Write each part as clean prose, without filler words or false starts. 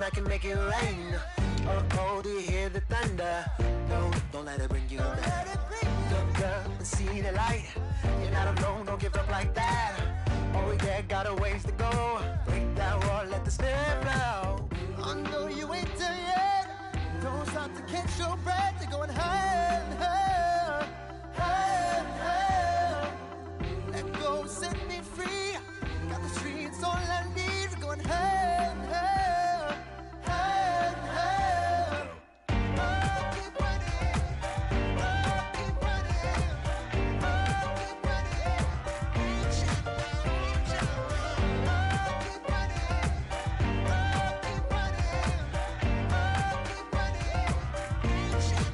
I can make it rain. Oh, do you hear the thunder? Don't let it bring you down. Look up and see the light. You're not alone, don't give up like that. Oh yeah, got a ways to go. Break that wall, let the spirit flow. I know you ain't done yet. Don't stop to catch your breath. You're going higher and higher, higher and higher. Let go, set me free. Got the streets all I need. Going higher and higher, higher and higher. Oh, keep running. Oh, keep running. Oh, keep running. Reach out, reach out. Oh, keep running. Oh, keep running. Oh, keep running. Reach out,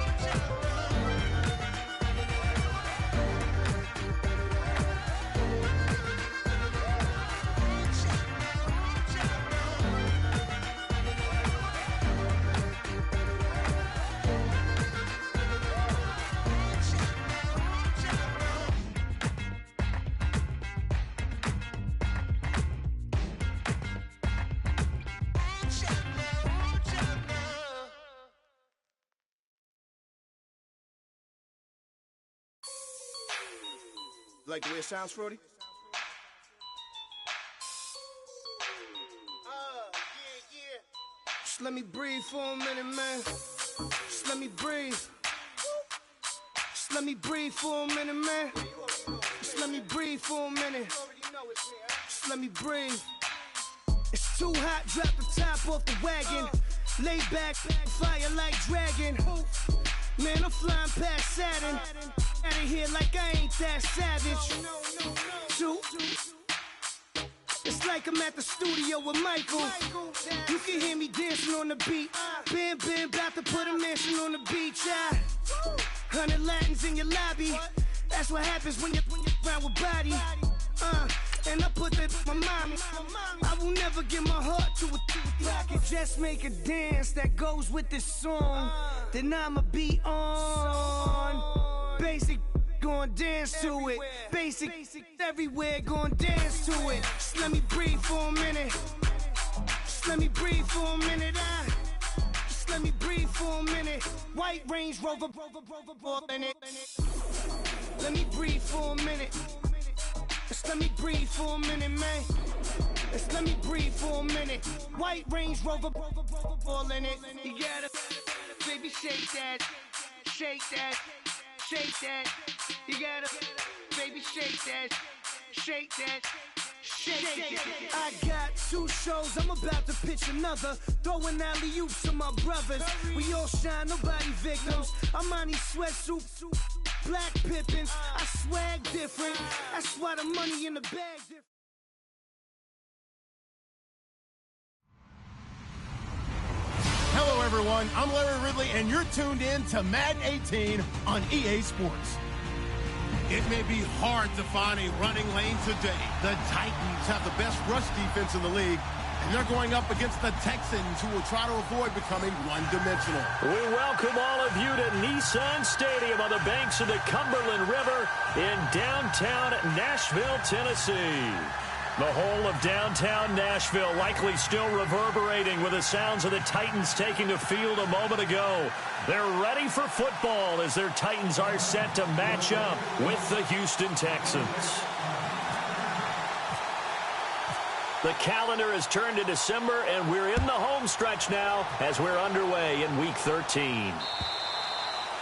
reach out. Like the way it sounds, Frody? Yeah. Just let me breathe for a minute, man. Just let me breathe. Just let me breathe for a minute, man. Just let me breathe for a minute. Just let me breathe. It's too hot, drop the top off the wagon. Lay back, fire like dragon. Man, I'm flying past Saturn. Out of here like I ain't that savage. It's like I'm at the studio with Michael. You can hear me dancing on the beat. Bam, bam, about to put a mansion on the beach. 100 Latins in your lobby. That's what happens when you're around with body. And I put that in my mommy. I will never give my heart to it. I can just make a dance that goes with this song. Then I'ma be on. Basic, gon' dance to it. Basic, everywhere, gon' dance to it. Just let me breathe for a minute. Just let me breathe for a minute. Just let me breathe for a minute. White Range Rover, in it. Let me breathe for a minute. Just let me breathe for a minute, man. Just let me breathe for a minute. White Range Rover, all in it. You gotta, baby, shake that, shake that. Shake that, you gotta, baby, shake that, shake that, shake that. I got 2 shows, I'm about to pitch another. Throwing alley-oops to my brothers. We all shine, nobody victims. I'm on these sweatsuits, black Pippins. I swag different, that's why the money in the bag different. Hello, everyone. I'm Larry Ridley, and you're tuned in to Madden 18 on EA Sports. It may be hard to find a running lane today. The Titans have the best rush defense in the league, and they're going up against the Texans, who will try to avoid becoming one-dimensional. We welcome all of you to Nissan Stadium on the banks of the Cumberland River in downtown Nashville, Tennessee. The whole of downtown Nashville likely still reverberating with the sounds of the Titans taking the field a moment ago. They're ready for football as their Titans are set to match up with the Houston Texans. The calendar has turned to December, and we're in the home stretch now as we're underway in Week 13.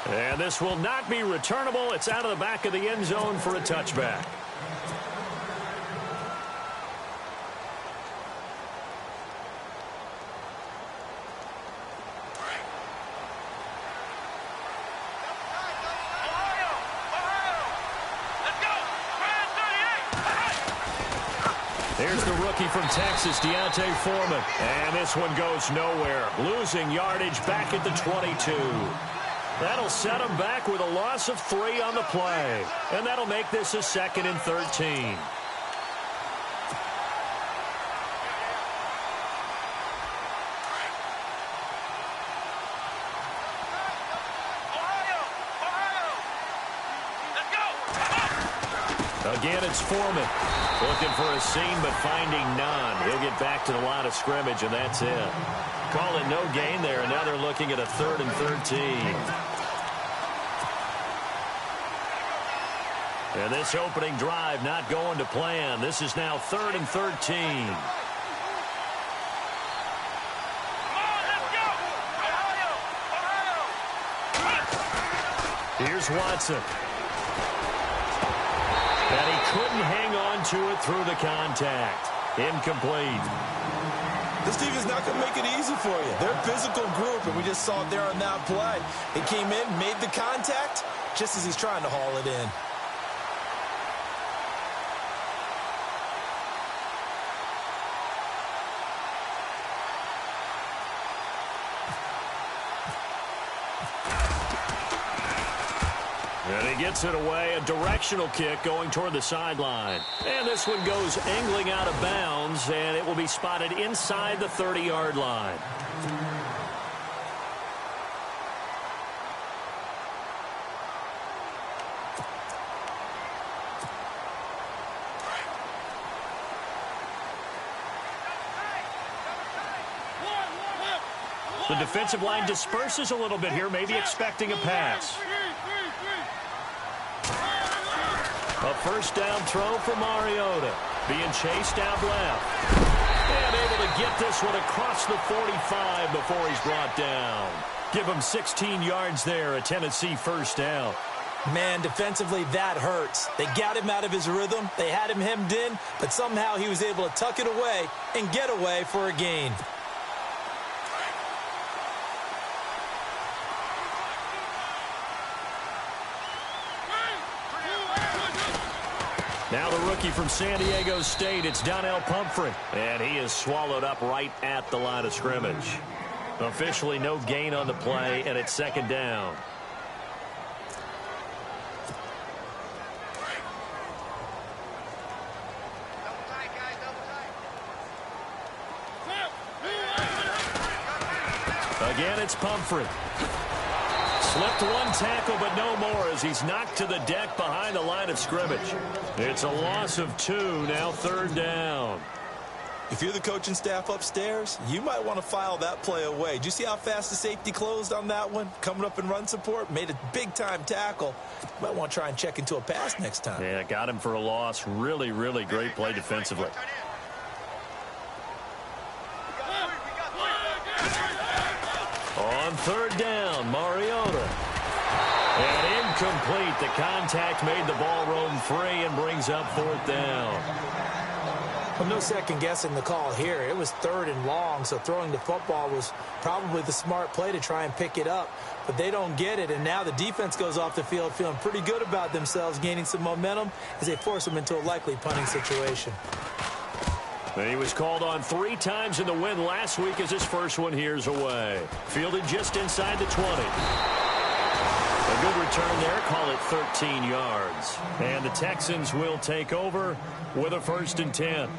And this will not be returnable. It's out of the back of the end zone for a touchback. Here's the rookie from Texas, Deontay Foreman. And this one goes nowhere. Losing yardage back at the 22. That'll set him back with a loss of 3 on the play. And that'll make this a 2nd and 13. Again, it's Foreman. Looking for a seam, but finding none. He'll get back to the line of scrimmage, and that's it. Call it no gain there, and now they're looking at a 3rd and 13. And this opening drive not going to plan. This is now 3rd and 13. Here's Watson. And he couldn't hang on to it through the contact. Incomplete. This team is not going to make it easy for you. They're a physical group, and we just saw it there on that play. He came in, made the contact, just as he's trying to haul it in. And he gets it away, a directional kick going toward the sideline. And this one goes angling out of bounds, and it will be spotted inside the 30-yard line. The defensive line disperses a little bit here, maybe expecting a pass. A first down throw for Mariota. Being chased out left. And able to get this one across the 45 before he's brought down. Give him 16 yards there, a Tennessee first down. Man, defensively, that hurts. They got him out of his rhythm. They had him hemmed in, but somehow he was able to tuck it away and get away for a gain. Now the rookie from San Diego State, it's Donnell Pumphrey. And he is swallowed up right at the line of scrimmage. Officially no gain on the play, and it's 2nd down. Again, it's Pumphrey. Slipped one tackle, but no more as he's knocked to the deck behind the line of scrimmage. It's a loss of 2, now 3rd down. If you're the coaching staff upstairs, you might want to file that play away. Did you see how fast the safety closed on that one? Coming up in run support, made a big-time tackle. You might want to try and check into a pass next time. Yeah, got him for a loss. Really, really great play defensively. On 3rd down, Mariota. And incomplete. The contact made the ball roam free and brings up 4th down. Well, no second guessing the call here. It was 3rd and long, so throwing the football was probably the smart play to try and pick it up. But they don't get it, and now the defense goes off the field feeling pretty good about themselves, gaining some momentum as they force them into a likely punting situation. He was called on 3 times in the win last week as his first one here's away. Fielded just inside the 20. A good return there, call it 13 yards. And the Texans will take over with a 1st and 10.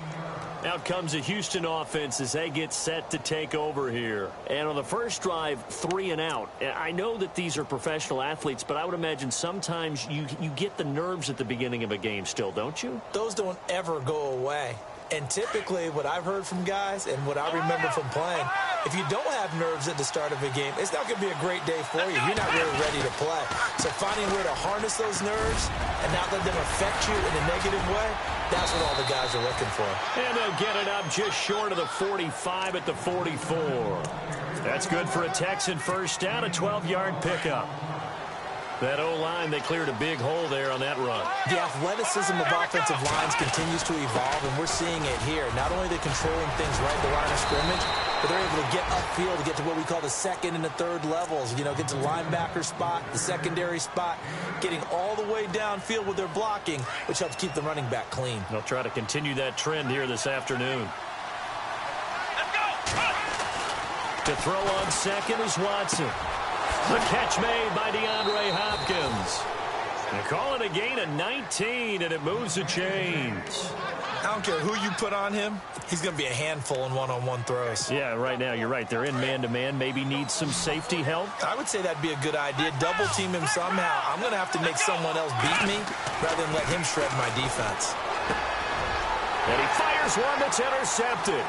Out comes the Houston offense as they get set to take over here. And on the first drive, 3 and out. I know that these are professional athletes, but I would imagine sometimes you get the nerves at the beginning of a game still, don't you? Those don't ever go away. And typically what I've heard from guys and what I remember from playing, if you don't have nerves at the start of a game, it's not going to be a great day for you. You're not really ready to play. So finding a way to harness those nerves and not let them affect you in a negative way, that's what all the guys are looking for. And they'll get it up just short of the 45 at the 44. That's good for a Texan first down, a 12-yard pickup. That O-line, they cleared a big hole there on that run. The athleticism of offensive lines continues to evolve, and we're seeing it here. Not only are they controlling things right at the line of scrimmage, but they're able to get upfield to get to what we call the 2nd and the 3rd levels. You know, get to the linebacker spot, the secondary spot, getting all the way downfield with their blocking, which helps keep the running back clean. They'll try to continue that trend here this afternoon. To throw on 2nd is Watson. The catch made by DeAndre Hopkins. They call it a gain of 19, and it moves the chains. I don't care who you put on him, he's going to be a handful in one-on-one throws. Yeah, right now, you're right. They're in man-to-man. Maybe needs some safety help. I would say that'd be a good idea. Double team him somehow. I'm going to have to make someone else beat me rather than let him shred my defense. And he fires one that's intercepted.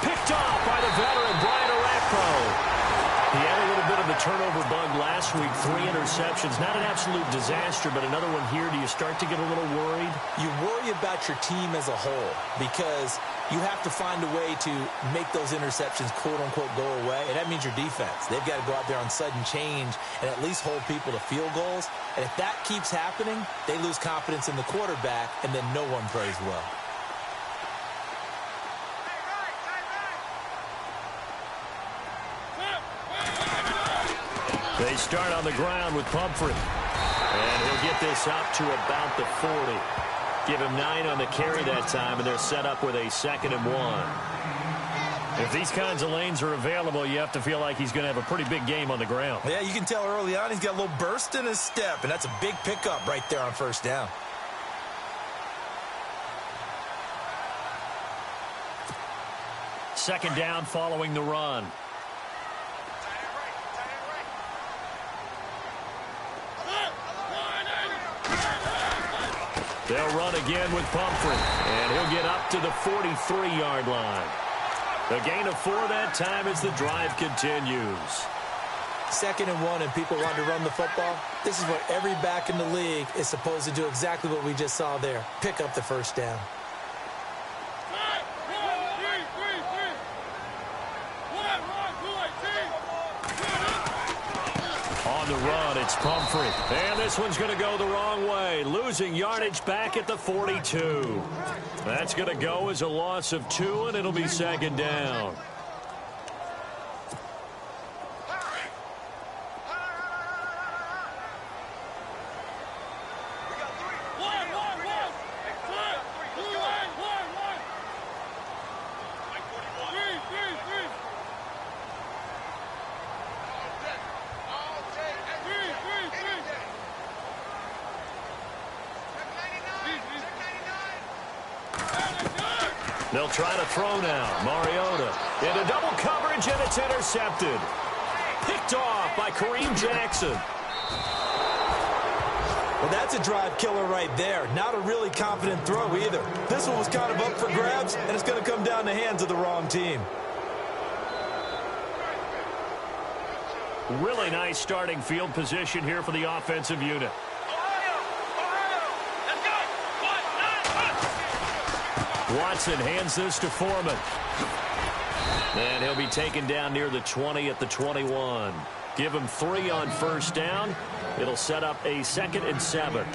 Picked off by the veteran, Brian Orakpo. He had a little bit of the turnover bug last week, 3 interceptions. Not an absolute disaster, but another one here. Do you start to get a little worried? You worry about your team as a whole because you have to find a way to make those interceptions, quote-unquote, go away, and that means your defense. They've got to go out there on sudden change and at least hold people to field goals. And if that keeps happening, they lose confidence in the quarterback, and then no one plays well. They start on the ground with Pumphrey. And he'll get this up to about the 40. Give him 9 on the carry that time, and they're set up with a 2nd and 1. If these kinds of lanes are available, you have to feel like he's going to have a pretty big game on the ground. Yeah, you can tell early on he's got a little burst in his step, and that's a big pickup right there on first down. Second down following the run. They'll run again with Pumphrey, and he'll get up to the 43-yard line. A gain of 4 that time as the drive continues. 2nd and 1, and people want to run the football. This is what every back in the league is supposed to do, exactly what we just saw there. Pick up the first down. On the run, it's Pumphrey. And this one's going to go the wrong way. Losing yardage back at the 42. That's going to go as a loss of 2, and it'll be 2nd down. They'll try to throw now. Mariota into double coverage, and it's intercepted. Picked off by Kareem Jackson. Well, that's a drive killer right there. Not a really confident throw either. This one was kind of up for grabs, and it's going to come down the hands of the wrong team. Really nice starting field position here for the offensive unit. Watson hands this to Foreman. And he'll be taken down near the 20 at the 21. Give him 3 on first down. It'll set up a 2nd and 7.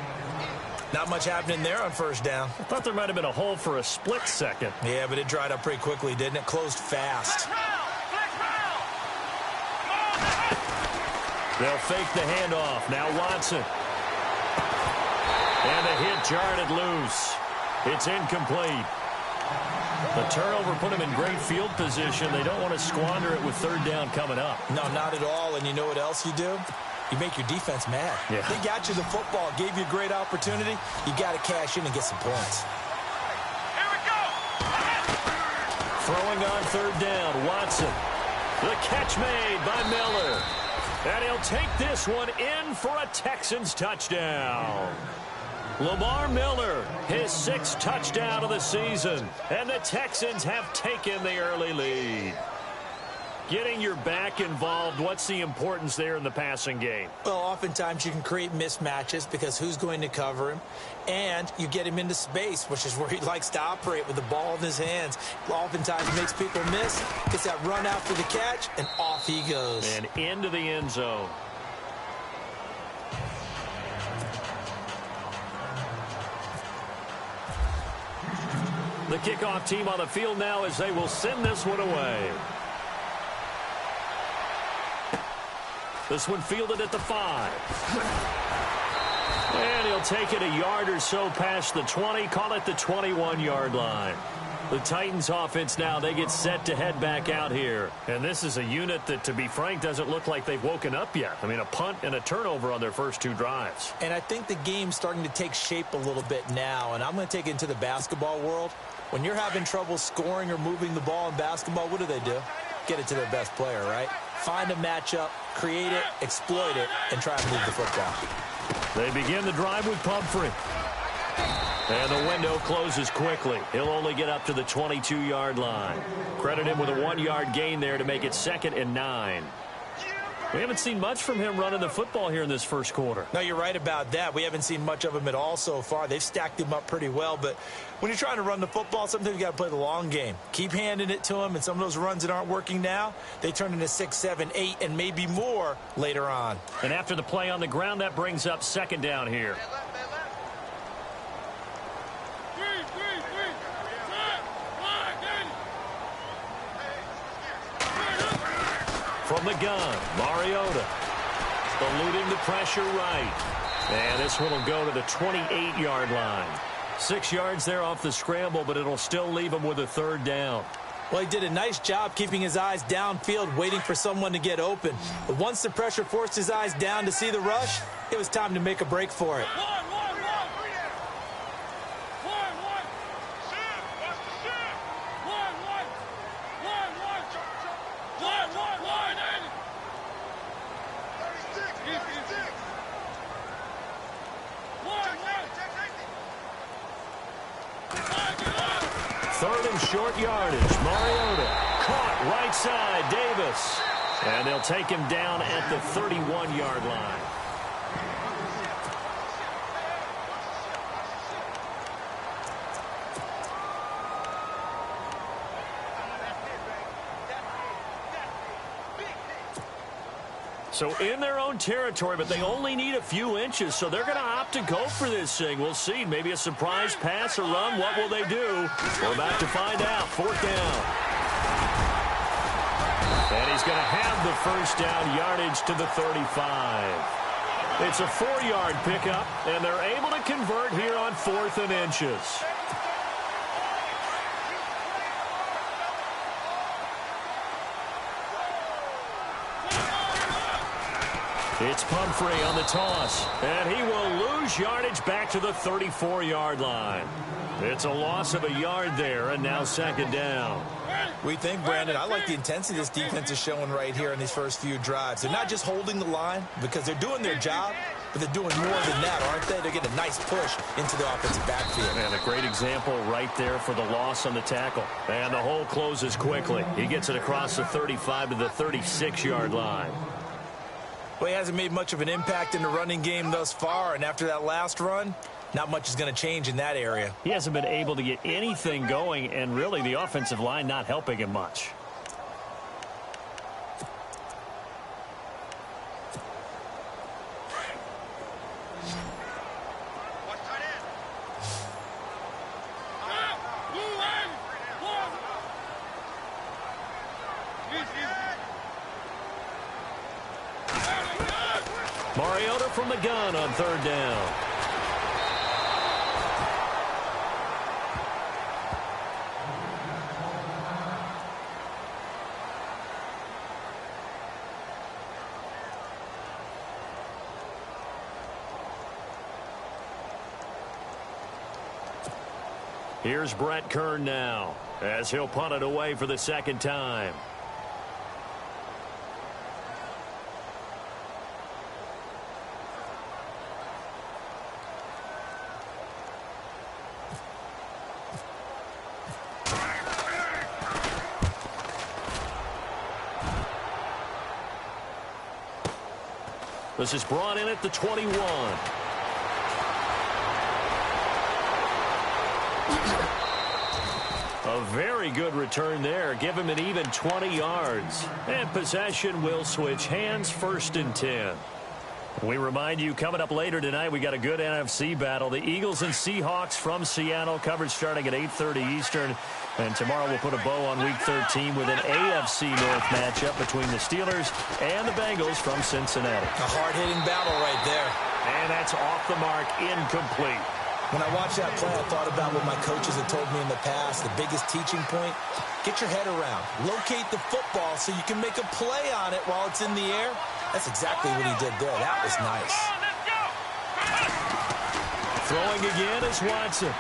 Not much happening there on first down. I thought there might have been a hole for a split second. Yeah, but it dried up pretty quickly, didn't it? Closed fast. They'll fake the handoff. Now Watson. And the hit jarred it loose. It's incomplete. The turnover put him in great field position. They don't want to squander it with 3rd down coming up. No, not at all. And you know what else you do? You make your defense mad. Yeah. They got you the football, gave you a great opportunity. You got to cash in and get some points. Here we go. Throwing on 3rd down, Watson. The catch made by Miller. And he'll take this one in for a Texans touchdown. Lamar Miller, his 6th touchdown of the season. And the Texans have taken the early lead. Getting your back involved, what's the importance there in the passing game? Well, oftentimes you can create mismatches because who's going to cover him? And you get him into space, which is where he likes to operate with the ball in his hands. Oftentimes makes people miss, gets that run after the catch, and off he goes. And into the end zone. The kickoff team on the field now as they will send this one away. This one fielded at the 5. And he'll take it a yard or so past the 20, call it the 21-yard line. The Titans offense now, they get set to head back out here. And this is a unit that, to be frank, doesn't look like they've woken up yet. I mean, a punt and a turnover on their first 2 drives. And I think the game's starting to take shape a little bit now. And I'm going to take it into the basketball world. When you're having trouble scoring or moving the ball in basketball, what do? Get it to their best player, right? Find a matchup, create it, exploit it, and try and move the football. They begin the drive with Pumphrey. And the window closes quickly. He'll only get up to the 22-yard line. Credit him with a 1-yard gain there to make it 2nd and 9. We haven't seen much from him running the football here in this first quarter. No, you're right about that. We haven't seen much of him at all so far. They've stacked him up pretty well, but when you're trying to run the football, sometimes you got to play the long game. Keep handing it to him, and some of those runs that aren't working now, they turn into 6, 7, 8, and maybe more later on. And after the play on the ground, that brings up 2nd down here. From the gun, Mariota eluding the pressure right. And this one will go to the 28-yard line. 6 yards there off the scramble, but it'll still leave him with a 3rd down. Well, he did a nice job keeping his eyes downfield, waiting for someone to get open. But once the pressure forced his eyes down to see the rush, it was time to make a break for it. Short yardage. Mariota caught right side. Davis. And they'll take him down at the 31-yard line. So in their own territory, but they only need a few inches, so they're going to opt to go for this thing. We'll see. Maybe a surprise pass or run. What will they do? We're about to find out. 4th down. And he's going to have the 1st down yardage to the 35. It's a 4-yard pickup, and they're able to convert here on 4th and inches. It's Pumphrey on the toss, and he will lose yardage back to the 34-yard line. It's a loss of a yard there, and now 2nd down. We think, Brandon, I like the intensity this defense is showing right here in these first few drives. They're not just holding the line because they're doing their job, but they're doing more than that, aren't they? They're getting a nice push into the offensive backfield. And a great example right there for the loss on the tackle. And the hole closes quickly. He gets it across the 35 to the 36-yard line. Well, he hasn't made much of an impact in the running game thus far, and after that last run, not much is going to change in that area. He hasn't been able to get anything going, and really the offensive line not helping him much. Mariota from the gun on 3rd down. Here's Brett Kern now as he'll punt it away for the 2nd time. This is brought in at the 21. A very good return there. Give him an even 20 yards. And possession will switch hands. 1st and 10. We remind you, coming up later tonight, we got a good NFC battle. The Eagles and Seahawks from Seattle. Coverage starting at 8:30 Eastern. And tomorrow we'll put a bow on Week 13 with an AFC North matchup between the Steelers and the Bengals from Cincinnati. A hard-hitting battle right there. And that's off the mark, incomplete. When I watched that play, I thought about what my coaches had told me in the past. The biggest teaching point, get your head around. Locate the football so you can make a play on it while it's in the air. That's exactly what he did there. That was nice. Throwing again is Watson.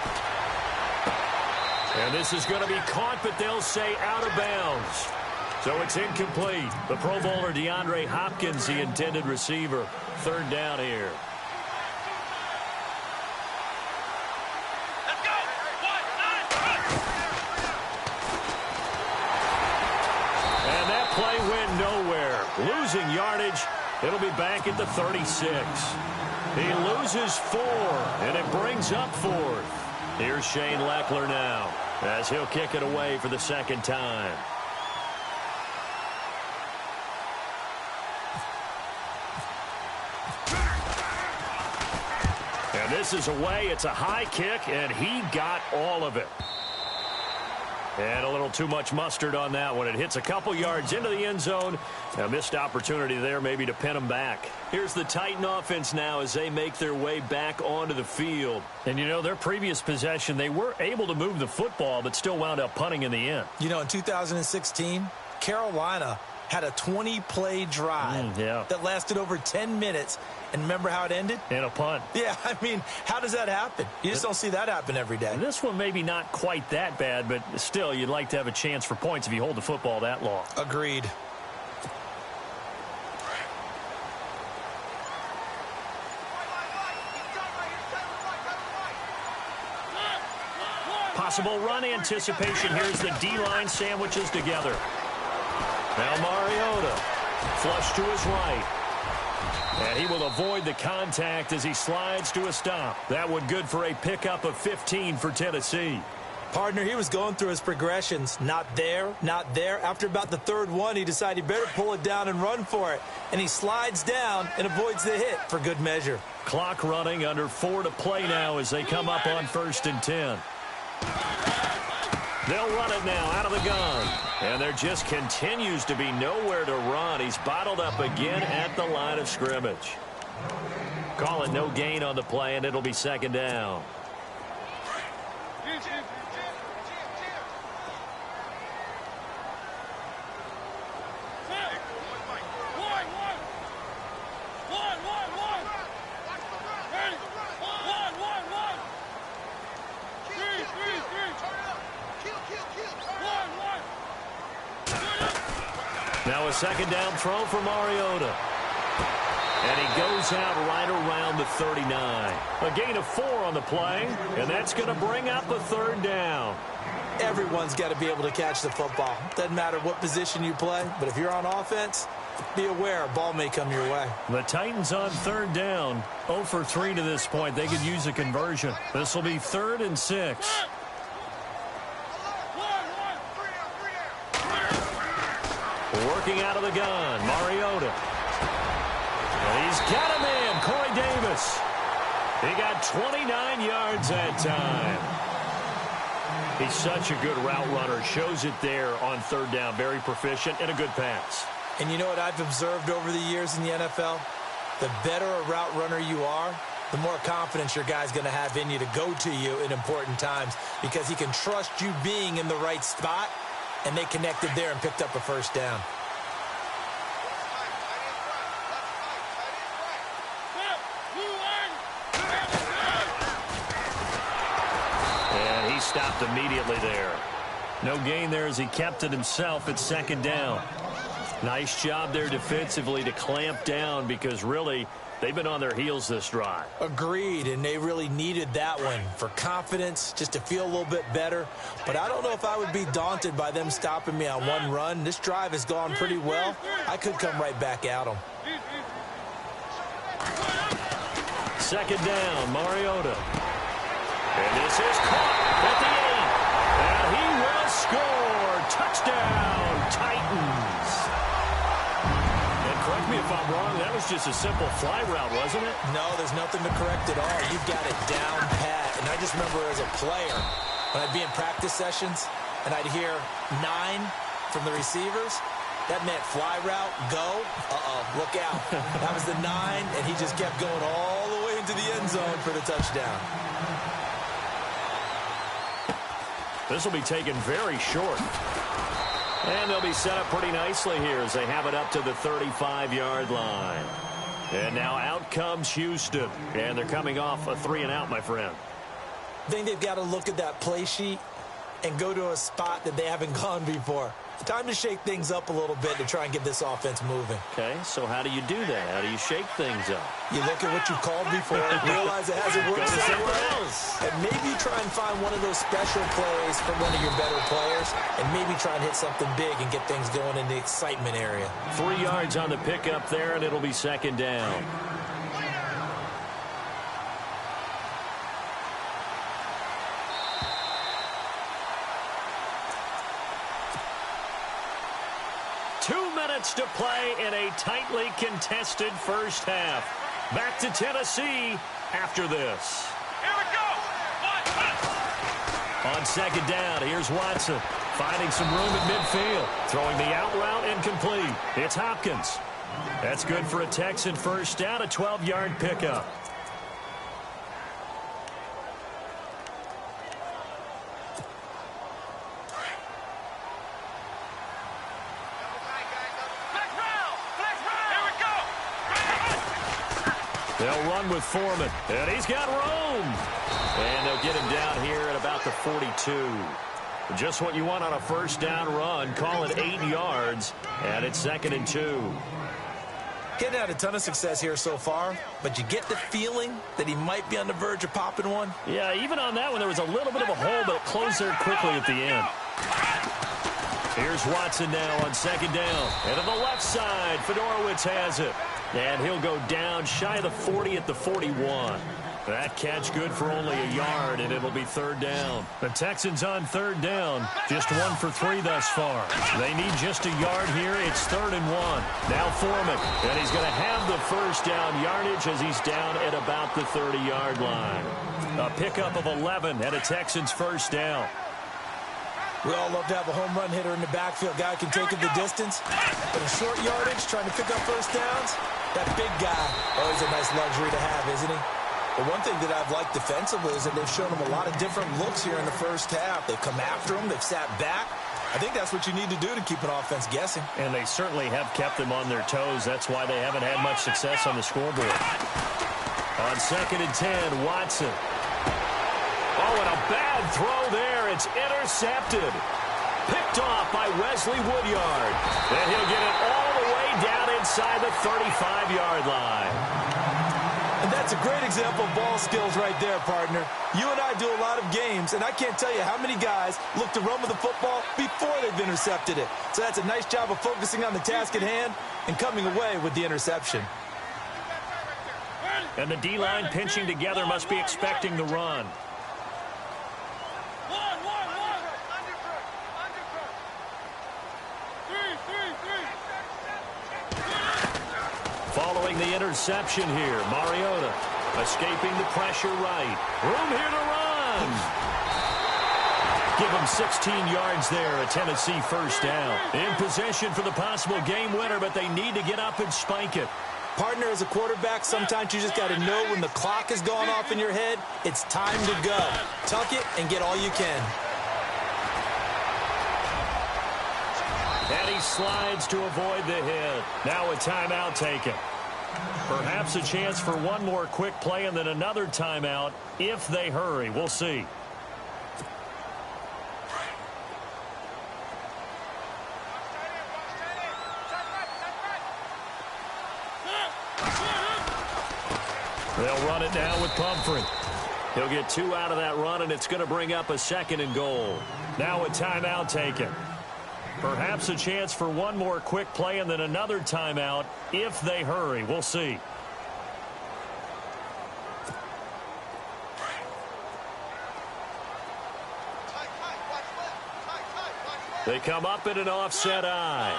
And this is going to be caught, but they'll say out of bounds. So it's incomplete. The Pro Bowler DeAndre Hopkins, the intended receiver. Third down here. And that play went nowhere. Losing yardage. It'll be back at the 36. He loses 4, and it brings up 4th. Here's Shane Leckler now, as he'll kick it away for the second time. And this is away. It's a high kick, and he got all of it. And a little too much mustard on that one. It hits a couple yards into the end zone. A missed opportunity there maybe to pin him back. Here's the Titan offense now as they make their way back onto the field. And, you know, their previous possession, they were able to move the football but still wound up punting in the end. You know, in 2016, Carolina had a 20-play drive that lasted over 10 minutes. And remember how it ended? In a punt. Yeah, I mean, how does that happen? You just don't see that happen every day. This one maybe not quite that bad, but still, you'd like to have a chance for points if you hold the football that long. Agreed. Possible run anticipation. Here's the D-line sandwiches together. Now Mariota, flush to his right. And he will avoid the contact as he slides to a stop. That one good for a pickup of 15 for Tennessee. Partner, he was going through his progressions. Not there, not there. After about the third one, he decided he better pull it down and run for it. And he slides down and avoids the hit for good measure. Clock running, under 4 to play now as they come up on 1st and 10. They'll run it now out of the gun. And there just continues to be nowhere to run. He's bottled up again at the line of scrimmage. Call it no gain on the play, and it'll be second down. Now a second down throw for Mariota. And he goes out right around the 39. A gain of 4 on the play, and that's going to bring up a third down. Everyone's got to be able to catch the football. Doesn't matter what position you play, but if you're on offense, be aware a ball may come your way. The Titans on third down. 0 for 3 to this point. They could use a conversion. This will be 3rd and 6. Working out of the gun, Mariota. And he's got him in, Corey Davis. He got 29 yards that time. He's such a good route runner. Shows it there on third down. Very proficient and a good pass. And you know what I've observed over the years in the NFL? The better a route runner you are, the more confidence your guy's going to have in you to go to you in important times because he can trust you being in the right spot. And they connected there and picked up a first down. And he stopped immediately there. No gain there as he kept it himself at second down. Nice job there defensively to clamp down because really they've been on their heels this drive. Agreed, and they really needed that one for confidence, just to feel a little bit better. But I don't know if I would be daunted by them stopping me on one run. This drive has gone pretty well. I could come right back at them. Second down, Mariota. And this is caught at the 8. And he will score. Touchdown, Titans. And correct me if I'm wrong, that was just a simple fly route, wasn't it? No, there's nothing to correct at all. You've got it down pat. And I just remember as a player, when I'd be in practice sessions and I'd hear 9 from the receivers, that meant fly route, go, look out. That was the 9, and he just kept going all the way into the end zone for the touchdown. This will be taken very short. And they'll be set up pretty nicely here as they have it up to the 35-yard line. And now out comes Houston. And they're coming off a 3-and-out, my friend. I think they've got to look at that play sheet and go to a spot that they haven't gone before. Time to shake things up a little bit to try and get this offense moving. Okay, so how do you do that? How do you shake things up? You look at what you called before, realize it hasn't worked somewhere else. And maybe try and find one of those special plays from one of your better players, and maybe try and hit something big and get things going in the excitement area. 3 yards on the pickup there, and it'll be second down. To play in a tightly contested first half. Back to Tennessee after this. Here we go. On second down, here's Watson. Finding some room at midfield. Throwing the out route incomplete. It's Hopkins. That's good for a Texan first down, a 12-yard pickup. They'll run with Foreman, and he's got room. And they'll get him down here at about the 42. Just what you want on a first down run. Call it 8 yards, and it's 2nd and 2. Getting had a ton of success here so far, but you get the feeling that he might be on the verge of popping one. Yeah, even on that one, there was a little bit of a hole, but it closed there quickly at the end. Here's Watson now on second down. And to the left side, Fedorowicz has it. And he'll go down shy of the 40 at the 41. That catch good for only a yard, and it'll be third down. The Texans on third down, just 1 for 3 thus far. They need just a yard here. It's 3rd and 1. Now Foreman, and he's going to have the first down yardage as he's down at about the 30-yard line. A pickup of 11 and a Texans first down. We all love to have a home run hitter in the backfield. Guy can take it the distance. But in short yardage, trying to pick up first downs, that big guy, always a nice luxury to have, isn't he? But one thing that I've liked defensively is that they've shown him a lot of different looks here in the first half. They've come after him. They've sat back. I think that's what you need to do to keep an offense guessing. And they certainly have kept them on their toes. That's why they haven't had much success on the scoreboard. On 2nd and 10, Watson. Oh, and a bad throw there. It's intercepted. Picked off by Wesley Woodyard. And he'll get it all the way down inside the 35-yard line. And that's a great example of ball skills right there, partner. You and I do a lot of games, and I can't tell you how many guys look to run with the football before they've intercepted it. So that's a nice job of focusing on the task at hand and coming away with the interception. And the D-line pinching together must be expecting the run. Following the interception here, Mariota escaping the pressure right. Room here to run. Give him 16 yards there, a Tennessee first down. In possession for the possible game winner, but they need to get up and spike it. Partner, as a quarterback, sometimes you just got to know when the clock has gone off in your head, it's time to go. Tuck it and get all you can. And he slides to avoid the hit. Now a timeout taken. Perhaps a chance for one more quick play and then another timeout if they hurry. We'll see. They'll run it now with Pumphrey. He'll get 2 out of that run, and it's going to bring up a 2nd and goal. Now a timeout taken. Perhaps a chance for one more quick play and then another timeout if they hurry. We'll see. They come up in an offset eye.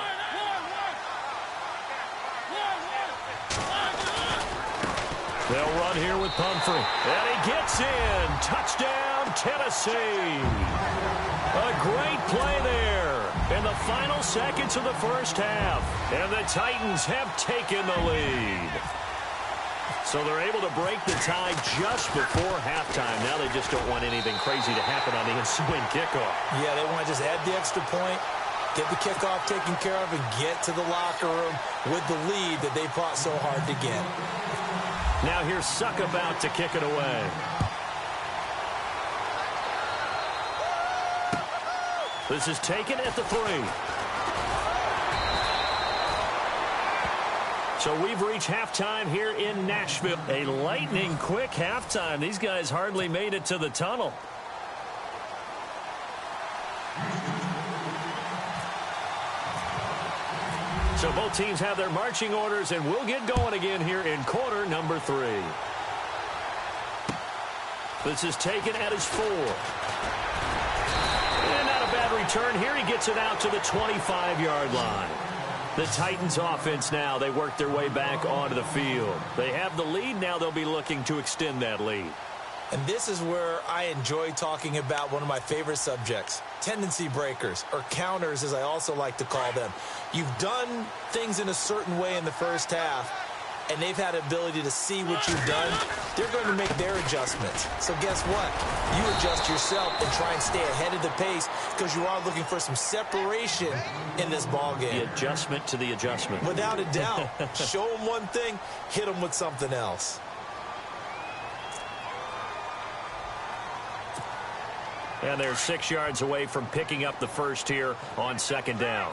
They'll run here with Pumphrey. And he gets in. Touchdown, Tennessee. A great play there in the final seconds of the first half. And the Titans have taken the lead. So they're able to break the tie just before halftime. Now they just don't want anything crazy to happen on the ensuing kickoff. Yeah, they want to just add the extra point, get the kickoff taken care of, and get to the locker room with the lead that they fought so hard to get. Now here's Suck about to kick it away. This is taken at the 3. So we've reached halftime here in Nashville. A lightning-quick halftime. These guys hardly made it to the tunnel. So both teams have their marching orders, and we'll get going again here in quarter number 3. This is taken at his 4. And not a bad return here. He gets it out to the 25-yard line. The Titans offense now, they work their way back onto the field. They have the lead. Now they'll be looking to extend that lead. And this is where I enjoy talking about one of my favorite subjects, tendency breakers, or counters as I also like to call them. You've done things in a certain way in the first half, and they've had the ability to see what you've done. They're going to make their adjustments. So guess what? You adjust yourself and try and stay ahead of the pace because you are looking for some separation in this ballgame. The adjustment to the adjustment. Without a doubt. Show them one thing, hit them with something else. And they're 6 yards away from picking up the first here on second down.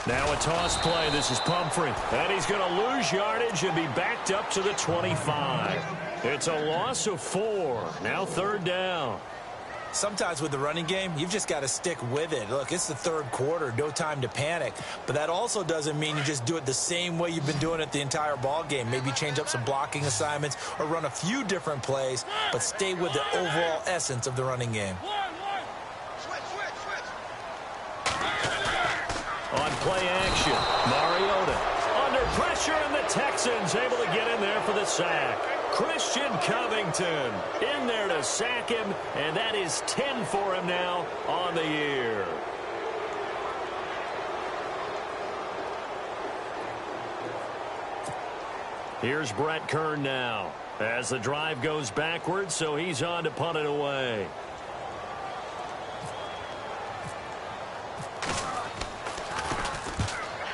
Now a toss play. This is Pumphrey. And he's going to lose yardage and be backed up to the 25. It's a loss of 4. Now third down. Sometimes with the running game, you've just got to stick with it. Look, it's the third quarter, no time to panic. But that also doesn't mean you just do it the same way you've been doing it the entire ball game. Maybe change up some blocking assignments or run a few different plays, but stay with the overall essence of the running game. On play action, Mariota under pressure, and the Texans able to get in there for the sack. Christian Covington in there to sack him, and that is 10 for him now on the year. Here's Brett Kern now as the drive goes backwards, so he's on to punt it away.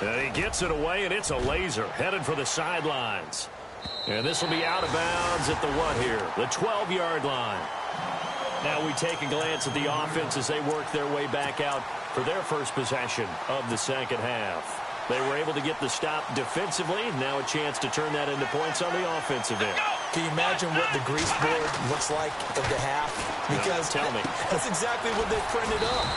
And he gets it away, and it's a laser headed for the sidelines. And this will be out of bounds at the what here? The 12-yard line. Now we take a glance at the offense as they work their way back out for their first possession of the second half. They were able to get the stop defensively. Now a chance to turn that into points on the offensive end. Can you imagine what the grease board looks like of the half? Because tell me. That's exactly what they printed up.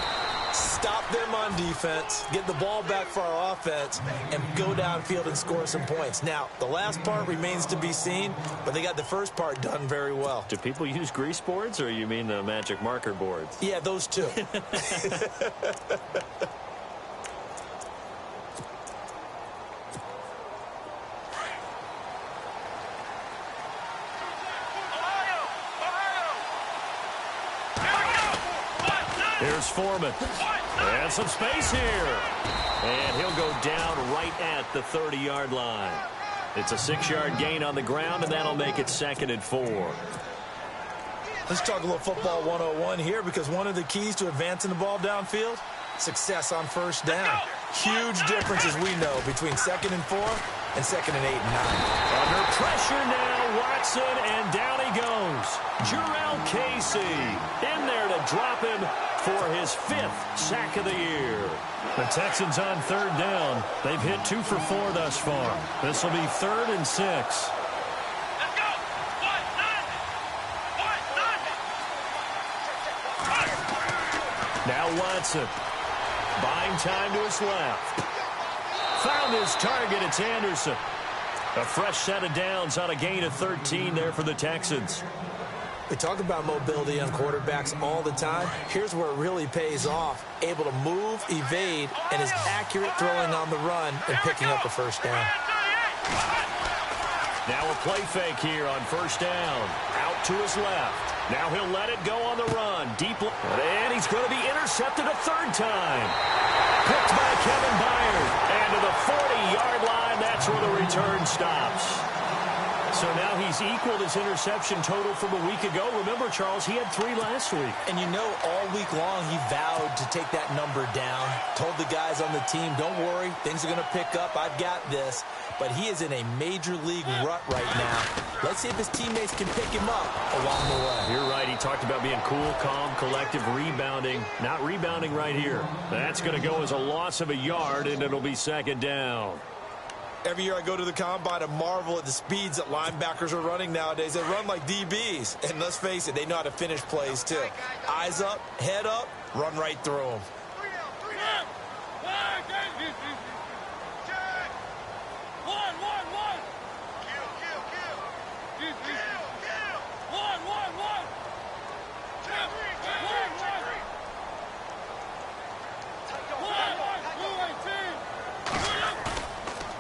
Stop them on defense, get the ball back for our offense, and go downfield and score some points. Now, the last part remains to be seen, but they got the first part done very well. Do people use grease boards, or you mean the magic marker boards? Yeah, those two. Here's Foreman. And some space here. And he'll go down right at the 30-yard line. It's a 6-yard gain on the ground, and that'll make it 2nd and 4. Let's talk a little football 101 here, because one of the keys to advancing the ball downfield, success on first down. Huge difference, as we know, between 2nd and 4 and 2nd and 8 and 9. Under pressure now, Watson, and down he goes. Jarrell Kese in there to drop him for his 5th sack of the year. The Texans on third down. They've hit 2 for 4 thus far. This will be 3rd and 6. Now Watson. Buying time to his left. Found his target. It's Anderson. A fresh set of downs on a gain of 13 there for the Texans. We talk about mobility on quarterbacks all the time. Here's where it really pays off. Able to move, evade, and is accurate throwing on the run and picking up a first down. Now a play fake here on first down. Out to his left. Now he'll let it go on the run. Deep, and he's going to be intercepted a 3rd time. Picked by Kevin Byard. And to the return stops. So now he's equaled his interception total from a week ago. Remember, Charles, he had 3 last week. And you know, all week long, he vowed to take that number down. Told the guys on the team, don't worry, things are going to pick up. I've got this. But he is in a major league rut right now. Let's see if his teammates can pick him up along the way. You're right. He talked about being cool, calm, collective, rebounding. Not rebounding right here. That's going to go as a loss of a yard, and it'll be second down. Every year I go to the combine and marvel at the speeds that linebackers are running nowadays. They run like DBs. And let's face it, they know how to finish plays too. Eyes up, head up, run right through them.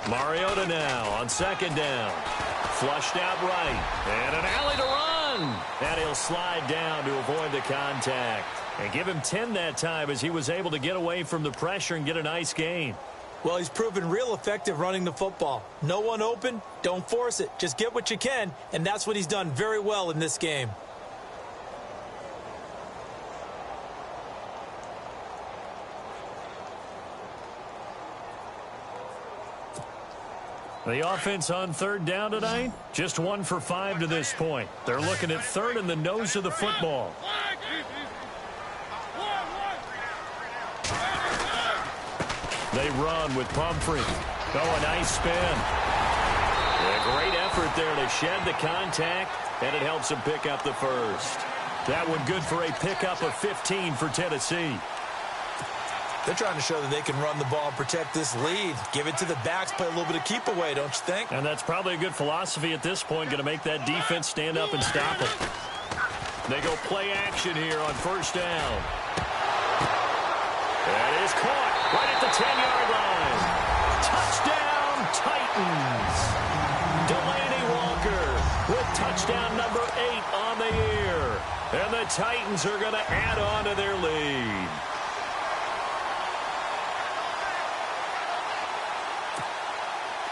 Mariota now on second down. Flushed out right. And an alley to run. And he'll slide down to avoid the contact. And give him 10 that time as he was able to get away from the pressure and get a nice gain. Well, he's proven real effective running the football. No one open, don't force it. Just get what you can, and that's what he's done very well in this game. The offense on third down tonight, just 1 for 5 to this point. They're looking at third and the nose of the football. They run with Pumphrey. Oh, a nice spin. A great effort there to shed the contact, and it helps him pick up the first. That one good for a pickup of 15 for Tennessee. They're trying to show that they can run the ball and protect this lead. Give it to the backs, play a little bit of keep away, don't you think? And that's probably a good philosophy at this point, going to make that defense stand up and stop them. They go play action here on first down. That is caught right at the 10-yard line. Touchdown, Titans. Delaney Walker with touchdown number 8 on the year. And the Titans are going to add on to their lead.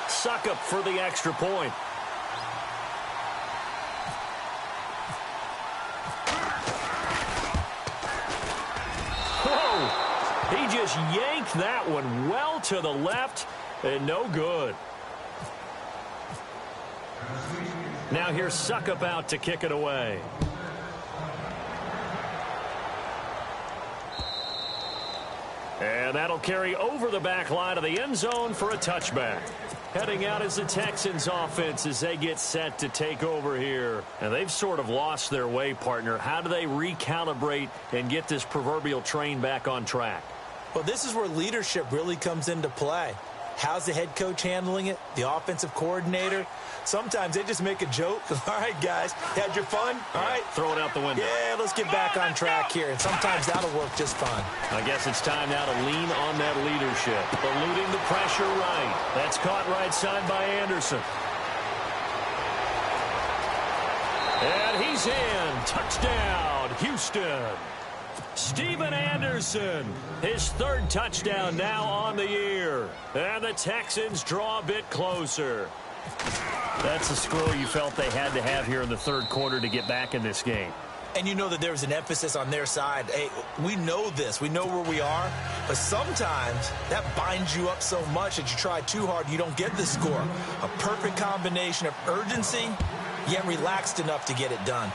Suck up for the extra point. Whoa! He just yanked that one well to the left and no good. Now here's Suckup out to kick it away. And that'll carry over the back line of the end zone for a touchback. Heading out is the Texans offense as they get set to take over here. And they've sort of lost their way, partner. How do they recalibrate and get this proverbial train back on track? Well, this is where leadership really comes into play. How's the head coach handling it? The offensive coordinator? Sometimes they just make a joke. All right, guys, had your fun? All right. Throw it out the window. Yeah, let's get back on track here. And sometimes that'll work just fine. I guess it's time now to lean on that leadership. Eluding the pressure right. That's caught right side by Anderson. And he's in. Touchdown, Houston. Steven Anderson, his 3rd touchdown now on the year. And the Texans draw a bit closer. That's a score you felt they had to have here in the 3rd quarter to get back in this game. And you know that there was an emphasis on their side. Hey, we know this. We know where we are. But sometimes that binds you up so much that you try too hard, you don't get the score. A perfect combination of urgency, yet relaxed enough to get it done.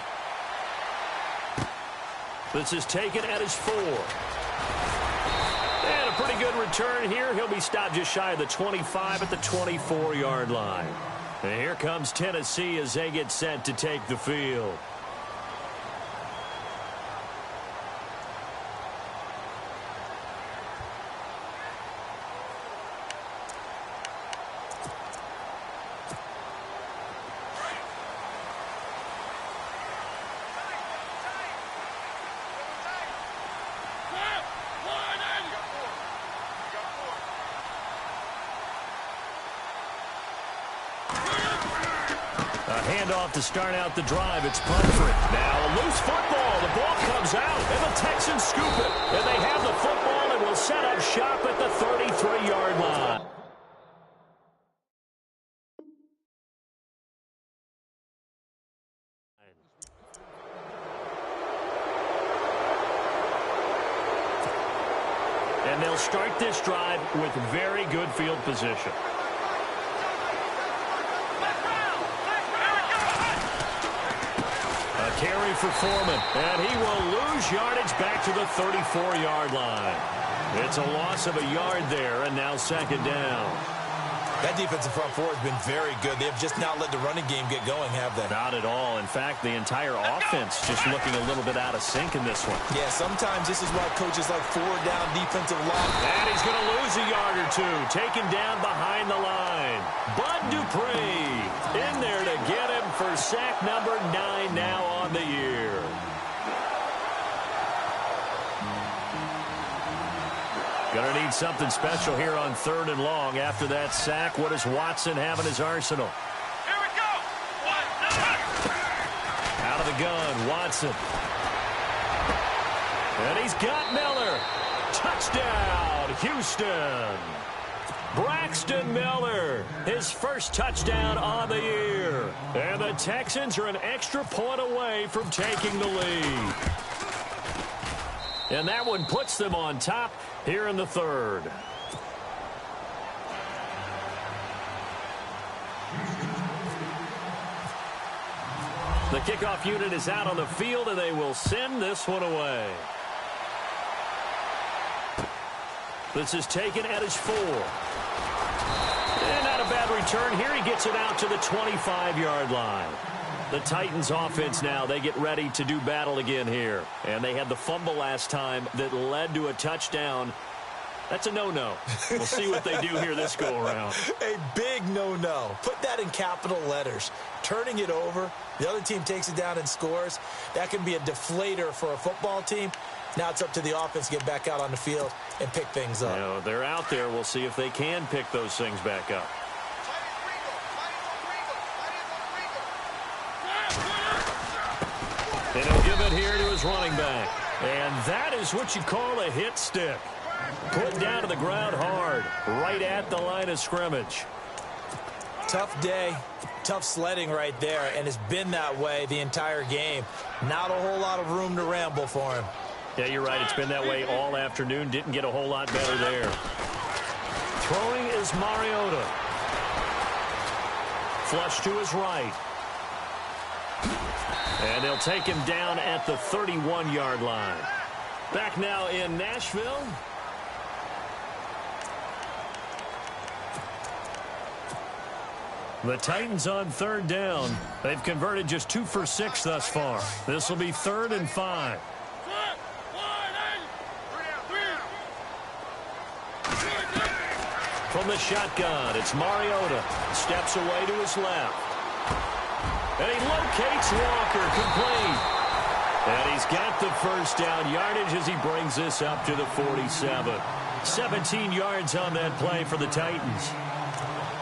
This is taken at his 4. And a pretty good return here. He'll be stopped just shy of the 25 at the 24-yard line. And here comes Tennessee as they get set to take the field. Handoff to start out the drive. It's Pumphrey. Now a loose football. The ball comes out, and the Texans scoop it. And they have the football and will set up shop at the 33-yard line. start this drive with very good field position. A carry for Foreman, and he will lose yardage back to the 34-yard line. It's a loss of a yard there, and now second down. That defensive front four has been very good. They have just not let the running game get going, have they? Not at all. In fact, the entire offense just looking a little bit out of sync in this one. Yeah, sometimes this is why coaches like four-down defensive line. And he's going to lose a yard or two. Taken down behind the line. Bud Dupree in there to get him for sack number 9 now on the year. Going to need something special here on 3rd and long. After that sack, what does Watson have in his arsenal? Here we go. Out of the gun, Watson. And he's got Miller. Touchdown, Houston. Braxton Miller, his first touchdown on the year. And the Texans are an extra point away from taking the lead. And that one puts them on top here in the 3rd. The kickoff unit is out on the field, and they will send this one away. This is taken at his 4. And not a bad return here. He gets it out to the 25-yard line. The Titans offense now, they get ready to do battle again here. And they had the fumble last time that led to a touchdown. That's a no-no. We'll see what they do here this go-around. A big no-no. Put that in capital letters. Turning it over, the other team takes it down and scores. That can be a deflator for a football team. Now it's up to the offense to get back out on the field and pick things up. You know, they're out there. We'll see if they can pick those things back up. And he'll give it here to his running back. And that is what you call a hit stick. Put down to the ground hard, right at the line of scrimmage. Tough day, tough sledding right there, and it's been that way the entire game. Not a whole lot of room to ramble for him. Yeah, you're right. It's been that way all afternoon. Didn't get a whole lot better there. Throwing is Mariota. Flush to his right. And they'll take him down at the 31-yard line. Back now in Nashville. The Titans on 3rd down. They've converted just 2 for 6 thus far. This will be 3rd and 5. From the shotgun, it's Mariota. Steps away to his left. And he locates Walker, complete. And he's got the first down yardage as he brings this up to the 47. 17 yards on that play for the Titans.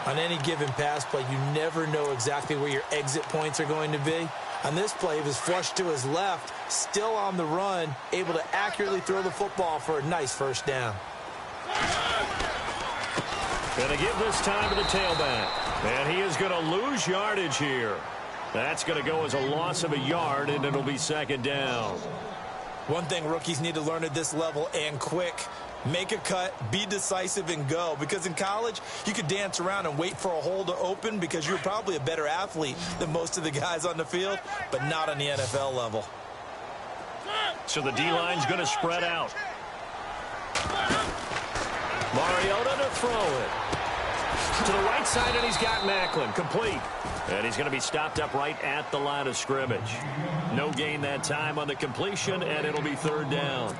On any given pass play, you never know exactly where your exit points are going to be. On this play, he was flushed to his left, still on the run, able to accurately throw the football for a nice first down. Going to give this time to the tailback. And he is going to lose yardage here. That's going to go as a loss of a yard, and it'll be second down. One thing rookies need to learn at this level, and quick, make a cut, be decisive, and go. Because in college, you could dance around and wait for a hole to open because you're probably a better athlete than most of the guys on the field, but not on the NFL level. So the D-line's going to spread out. Mariota to throw it. To the right side, and he's got Macklin. Complete. And he's going to be stopped up right at the line of scrimmage. No gain that time on the completion, and it'll be 3rd down.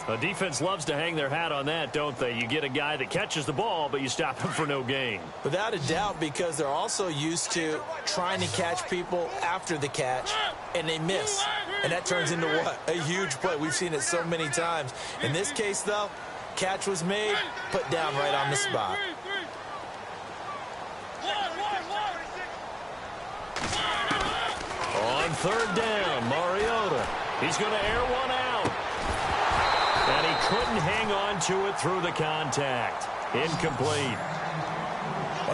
The defense loves to hang their hat on that, don't they? You get a guy that catches the ball, but you stop him for no gain. Without a doubt, because they're also used to trying to catch people after the catch, and they miss. And that turns into what? A huge play. We've seen it so many times. In this case, though, catch was made, put down right on the spot. On 3rd down, Mariota. He's going to air one out. And he couldn't hang on to it through the contact. Incomplete.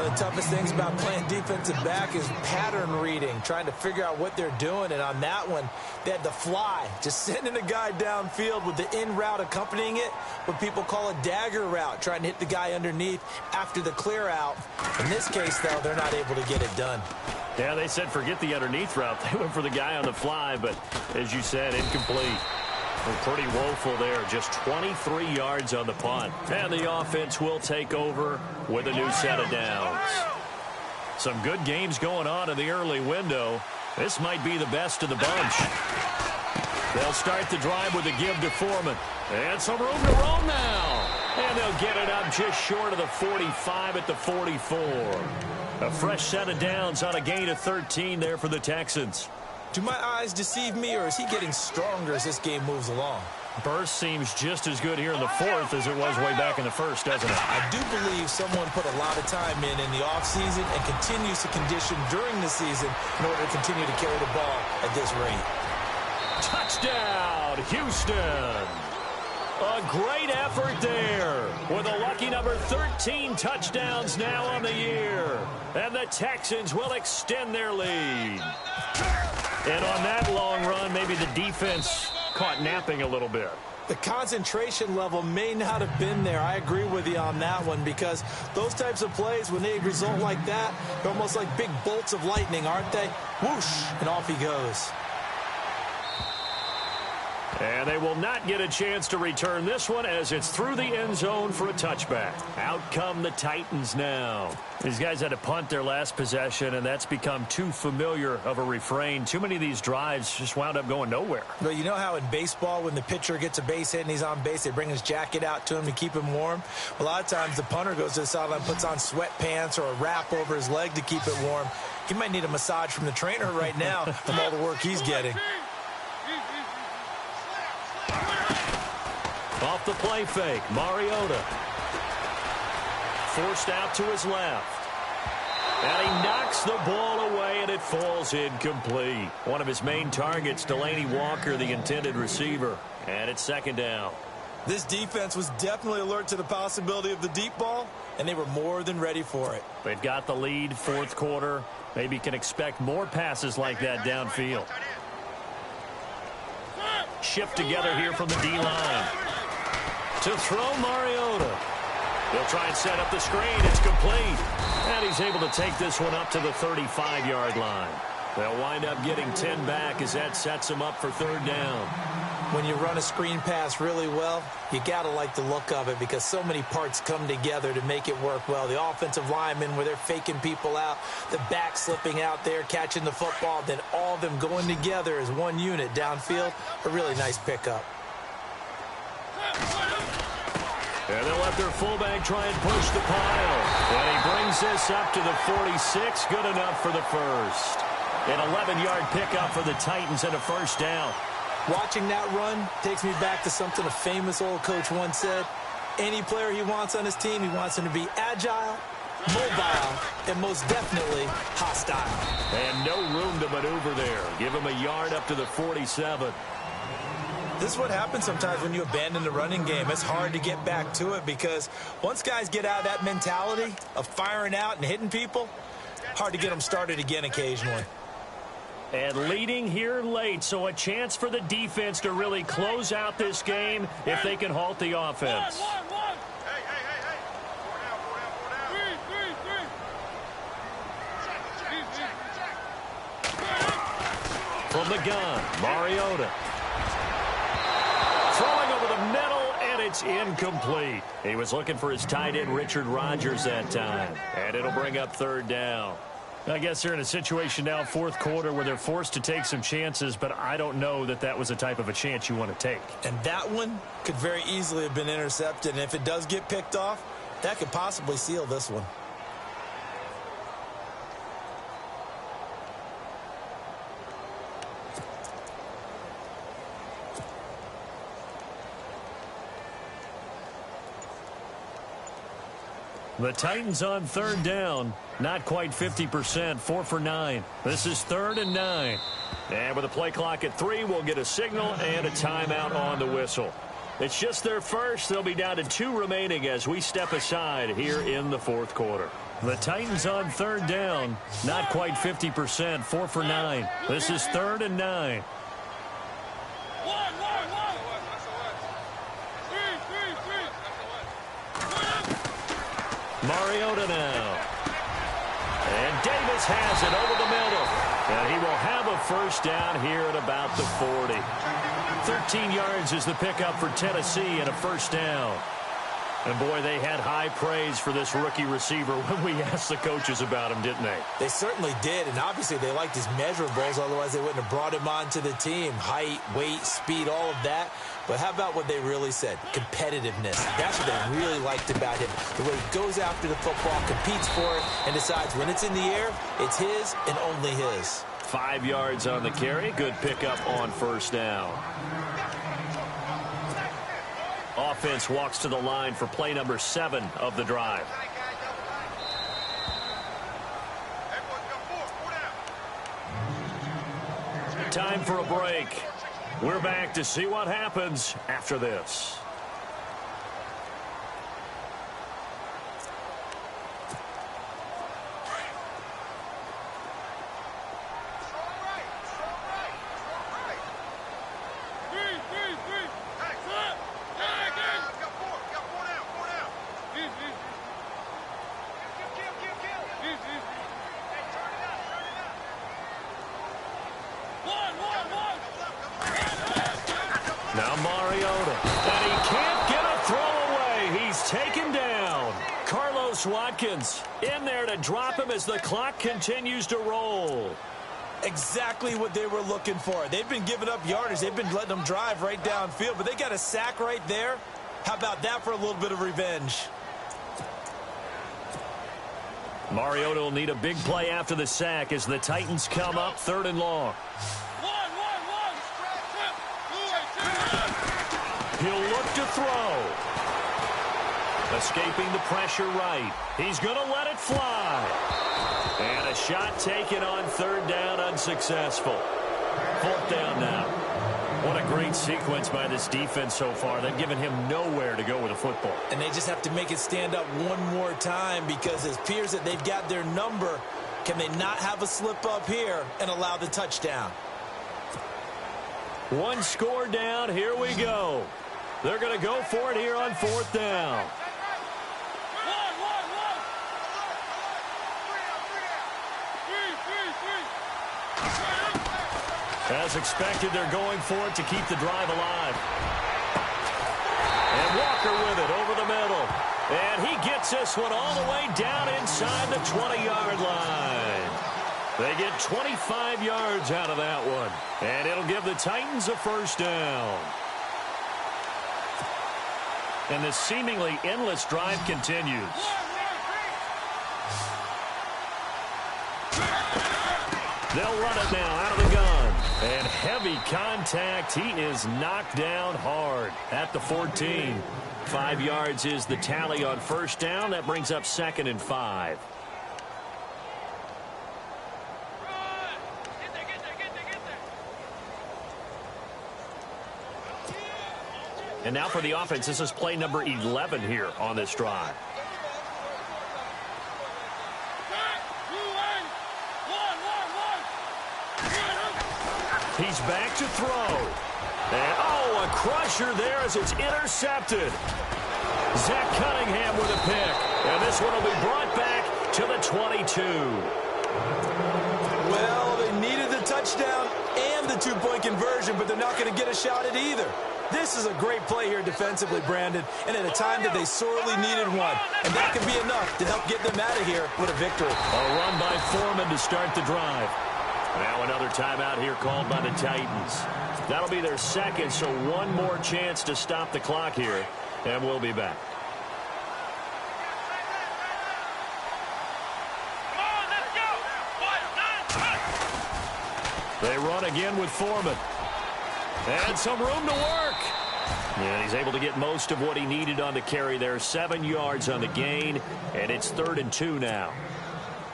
One of the toughest things about playing defensive back is pattern reading, trying to figure out what they're doing. And on that one, they had the fly, just sending a guy downfield with the in route accompanying it, what people call a dagger route, trying to hit the guy underneath after the clear out. In this case, though, they're not able to get it done. Yeah, they said forget the underneath route. They went for the guy on the fly, but as you said, incomplete. We're pretty woeful there. Just 23 yards on the punt. And the offense will take over with a new set of downs. Some good games going on in the early window. This might be the best of the bunch. They'll start the drive with a give to Foreman. And some room to roam now. And they'll get it up just short of the 45 at the 44. A fresh set of downs on a gain of 13 there for the Texans. Do my eyes deceive me, or is he getting stronger as this game moves along? Burst seems just as good here in the fourth as it was way back in the first, doesn't it? I do believe someone put a lot of time in the offseason and continues to condition during the season in order to continue to carry the ball at this rate. Touchdown, Houston! A great effort there with a lucky number 13 touchdowns now on the year. And the Texans will extend their lead. And on that long run, maybe the defense caught napping a little bit. The concentration level may not have been there. I agree with you on that one, because those types of plays, when they result like that, they're almost like big bolts of lightning, aren't they? Whoosh, and off he goes. And they will not get a chance to return this one as it's through the end zone for a touchback. Out come the Titans now. These guys had to punt their last possession, and that's become too familiar of a refrain. Too many of these drives just wound up going nowhere. Well, you know how in baseball, when the pitcher gets a base hit and he's on base, they bring his jacket out to him to keep him warm? A lot of times the punter goes to the sideline, puts on sweatpants or a wrap over his leg to keep it warm. He might need a massage from the trainer right now from all the work he's getting. Off the play fake, Mariota. Forced out to his left. And he knocks the ball away, and it falls incomplete. One of his main targets, Delaney Walker, the intended receiver. And it's second down. This defense was definitely alert to the possibility of the deep ball, and they were more than ready for it. They've got the lead, fourth quarter. Maybe can expect more passes like that downfield. Shift together here from the D-line. To throw Mariota. He'll try and set up the screen. It's complete. And he's able to take this one up to the 35-yard line. They'll wind up getting 10 back as that sets them up for third down. When you run a screen pass really well, you got to like the look of it, because so many parts come together to make it work well. The offensive linemen, where they're faking people out, the back slipping out there, catching the football, then all of them going together as one unit downfield. A really nice pickup. And they'll let their fullback try and push the pile. And he brings this up to the 46. Good enough for the first. An 11-yard pickup for the Titans and a first down. Watching that run takes me back to something a famous old coach once said. Any player he wants on his team, he wants him to be agile, mobile, and most definitely hostile. And no room to maneuver there. Give him a yard up to the 47. This is what happens sometimes when you abandon the running game. It's hard to get back to it, because once guys get out of that mentality of firing out and hitting people, hard to get them started again occasionally. And leading here late, so a chance for the defense to really close out this game if they can halt the offense. From the gun, Mariota. Throwing over the middle, and it's incomplete. He was looking for his tight end, Richard Rodgers, that time. And it'll bring up third down. I guess they're in a situation now, fourth quarter, where they're forced to take some chances, but I don't know that that was the type of a chance you want to take. And that one could very easily have been intercepted, and if it does get picked off, that could possibly seal this one. The Titans on third down. Not quite 50%, 4 for 9. This is 3rd and 9. And with a play clock at 3, we'll get a signal and a timeout on the whistle. It's just their first. They'll be down to 2 remaining as we step aside here in the fourth quarter. The Titans on third down. Not quite 50%. 4 for 9. This is 3rd and 9. Mariota now. And Davis has it over the middle. And he will have a first down here at about the 40. 13 yards is the pickup for Tennessee and a first down. And, boy, they had high praise for this rookie receiver when we asked the coaches about him, didn't they? They certainly did, and obviously they liked his measurables, otherwise they wouldn't have brought him onto the team. Height, weight, speed, all of that. But how about what they really said? Competitiveness. That's what they really liked about him. The way he goes after the football, competes for it, and decides when it's in the air, it's his and only his. 5 yards on the carry. Good pickup on first down. Offense walks to the line for play number 7 of the drive. Time for a break. We're back to see what happens after this. Now Mariota, and he can't get a throw away. He's taken down. Carlos Watkins in there to drop him as the clock continues to roll. Exactly what they were looking for. They've been giving up yardage. They've been letting them drive right downfield, but they got a sack right there. How about that for a little bit of revenge? Mariota will need a big play after the sack as the Titans come up 3rd and long. He'll look to throw. Escaping the pressure right. He's going to let it fly. And a shot taken on 3rd down, unsuccessful. 4th down now. What a great sequence by this defense so far. They've given him nowhere to go with the football. And they just have to make it stand up one more time because it appears that they've got their number. Can they not have a slip up here and allow the touchdown? One score down. Here we go. They're going to go for it here on 4th down. As expected, they're going for it to keep the drive alive. And Walker with it over the middle. And he gets this one all the way down inside the 20-yard line. They get 25 yards out of that one. And it'll give the Titans a first down. And this seemingly endless drive continues. They'll run it now out of the gun. And heavy contact. He is knocked down hard at the 14. 5 yards is the tally on first down. That brings up 2nd and 5. And now for the offense. This is play number 11 here on this drive. He's back to throw. And, oh, a crusher there as it's intercepted. Zach Cunningham with a pick. And this one will be brought back to the 22. Well, they needed the touchdown and the two-point conversion, but they're not going to get a shot at either. This is a great play here defensively, Brandon, and at a time that they sorely needed one. And that could be enough to help get them out of here with a victory. A run by Foreman to start the drive. Now another timeout here called by the Titans. That'll be their second, so one more chance to stop the clock here, and we'll be back. They run again with Foreman. And some room to work. And he's able to get most of what he needed on the carry there. 7 yards on the gain, and it's 3rd and 2 now.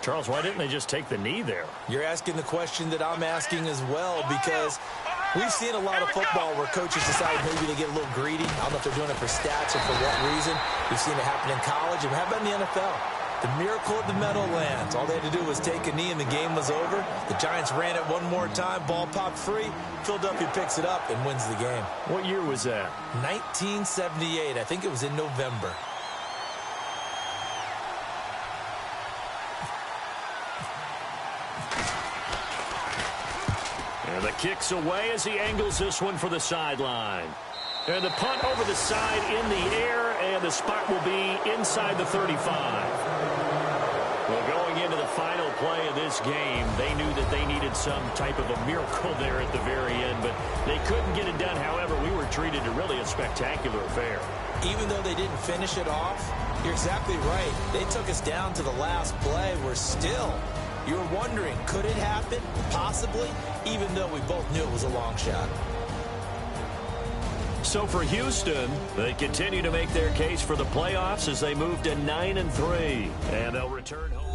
Charles, why didn't they just take the knee there? You're asking the question that I'm asking as well, because we've seen a lot of football where coaches decide maybe to get a little greedy. I don't know if they're doing it for stats or for what reason. We've seen it happen in college, and how about in the NFL? The miracle of the Meadowlands. All they had to do was take a knee and the game was over. The Giants ran it one more time. Ball popped free. Philadelphia picks it up and wins the game. What year was that? 1978. I think it was in November. And the kick's away as he angles this one for the sideline. And the punt over the side in the air, and the spot will be inside the 35. Well, going into the final play of this game, they knew that they needed some type of a miracle there at the very end, but they couldn't get it done. However, we were treated to really a spectacular affair. Even though they didn't finish it off, you're exactly right. They took us down to the last play. You're wondering, could it happen? Possibly, even though we both knew it was a long shot. So for Houston, they continue to make their case for the playoffs as they move to 9-3, and they'll return home.